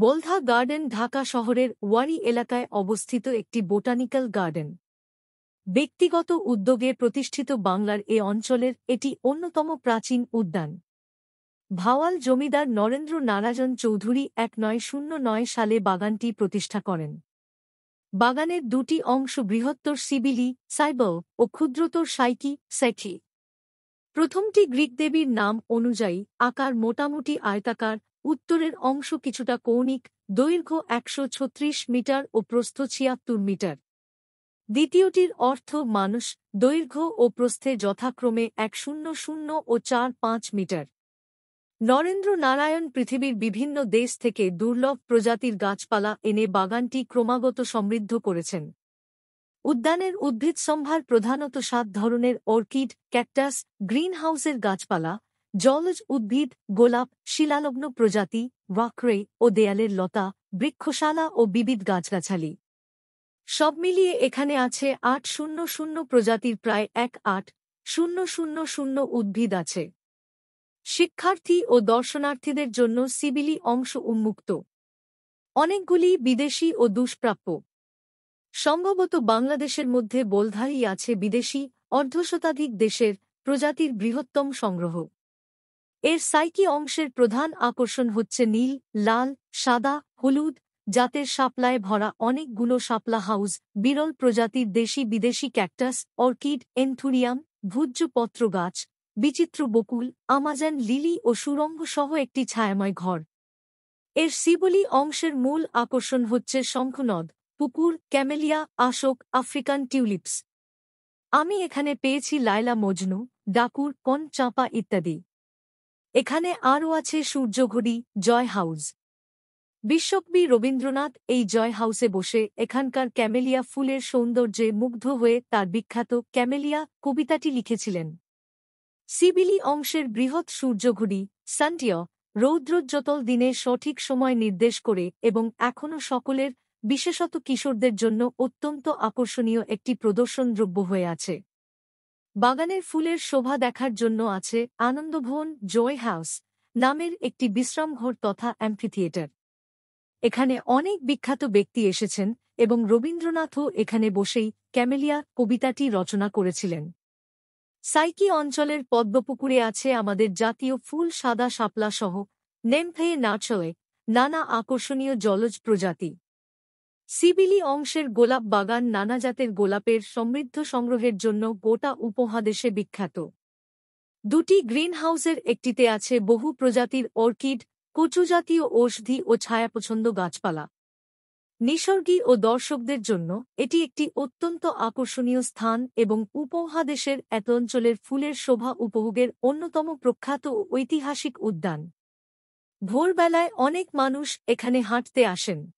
বলধা garden Dhaka শহরের ওয়ারী এলাকায় অবস্থিত একটি বোটানিক্যাল গার্ডেন। ব্যক্তিগত উদ্যোগে প্রতিষ্ঠিত বাংলার এ অঞ্চলের এটি অন্যতম প্রাচীন উদ্যান। ভাওয়াল জমিদার নরেন্দ্র নারায়ণ চৌধুরী 1909 সালে বাগানটি প্রতিষ্ঠা করেন। বাগানের দুটি অংশ বৃহত্তর সিবিলি সাইবল ও ক্ষুদ্রতর সাইকি সেঠি। প্রথমটি গ্রিক দেবীর নাম অনুযায়ী আকার মোটামুটি আয়তাকার, উত্তরের অংশ কিছুটা কৌণিক, দৈর্ঘ্য 136 মিটার ও প্রস্থ 76 মিটার। দ্বিতীয়টির অর্থ মানুষ, দৈর্ঘ্য ও প্রস্থে যথাক্রমে 100 ও 45 মিটার। নরেন্দ্র নারায়ণ পৃথিবীর বিভিন্ন দেশ থেকে দুর্লভ প্রজাতির গাছপালা এনে বাগানটি ক্রমাগত সমৃদ্ধ করেছেন। উদ্যানের উদ্ভিদসম্ভার প্রধানত 7 ধরনের অর্কিড, ক্যাকটাস, গ্রিনহাউসের গাছপালা, জলজ উদ্ভিদ, গোলাপ, শিলালগ্ন প্রজাতি, ওয়াকড়ে ও দেয়ালের লতা, বৃক্ষশালা ও বিবিধ গাছগাছালি। সব মিলিয়ে এখানে আছে 800 প্রজাতির প্রায় 18,000 উদ্ভিদ আছে। শিক্ষার্থী ও দর্শনার্থীদের জন্য সিবিলি অংশ উন্মুক্ত। অনেকগুলি বিদেশি ও দুষ্প্রাপ্য। সম্ভবত বাংলাদেশের মধ্যে বলধাই আছে বিদেশি অর্ধশতাধিক দেশের প্রজাতির বৃহত্তম সংগ্রহ। এর সাইকি অংশের প্রধান আকর্ষণ হচ্ছে নীল, লাল, সাদা, হলুদ জাতের শাপলায় ভরা অনেকগুলো শাপলা হাউস, বিরল প্রজাতির দেশি বিদেশি ক্যাকটাস, অর্কিড, এনথুরিয়াম, ভূজ্যপত্র গাছ, বিচিত্র বকুল, আমাজন লিলি ও সুরঙ্গ সহ একটি ছায়াময় ঘর। এর সিবলি অংশের মূল আকর্ষণ হচ্ছে শঙ্খনদ, পুকুর, ক্যামেলিয়া, আশোক, আফ্রিকান টিউলিপস। আমি এখানে পেয়েছি লায়লা মজনু, ডাকুর, কন চাঁপা ইত্যাদি। এখানে আরও আছে সূর্যঘড়ি, জয় হাউস। বিশ্বকবি রবীন্দ্রনাথ এই জয় হাউসে বসে এখানকার ক্যামেলিয়া ফুলের সৌন্দর্যে মুগ্ধ হয়ে তার বিখ্যাত ক্যামেলিয়া কবিতাটি লিখেছিলেন। সিবিলি অংশের বৃহৎ সূর্যঘড়ি, সানটিয়, রৌদ্রোজ্জ্বল দিনের সঠিক সময় নির্দেশ করে এবং এখনও সকলের, বিশেষত কিশোরদের জন্য অত্যন্ত আকর্ষণীয় একটি প্রদর্শন দ্রব্য হয়ে আছে। বাগানের ফুলের শোভা দেখার জন্য আছে আনন্দভবন জয় হাউস নামের একটি বিশ্রামঘর তথা অ্যাম্ফিথিয়েটার। এখানে অনেক বিখ্যাত ব্যক্তি এসেছেন এবং রবীন্দ্রনাথও এখানে বসেই ক্যামেলিয়া কবিতাটি রচনা করেছিলেন। সাইকি অঞ্চলের পদ্মপুকুরে আছে আমাদের জাতীয় ফুল সাদা শাপলা সহ নেমফেয়ে নাচলে নানা আকর্ষণীয় জলজ প্রজাতি। সিবিলি অংশের গোলাপ বাগান নানা জাতের গোলাপের সমৃদ্ধ সংগ্রহের জন্য গোটা উপমহাদেশে বিখ্যাত। দুটি গ্রিনহাউসের একটিতে আছে বহু প্রজাতির অর্কিড, কচুজাতীয় ঔষধি ও ছায়াপছন্দ গাছপালা। নিসর্গী ও দর্শকদের জন্য এটি একটি অত্যন্ত আকর্ষণীয় স্থান এবং উপমহাদেশের এত অঞ্চলের ফুলের শোভা উপভোগের অন্যতম প্রখ্যাত ও ঐতিহাসিক উদ্যান। ভোরবেলায় অনেক মানুষ এখানে হাঁটতে আসেন।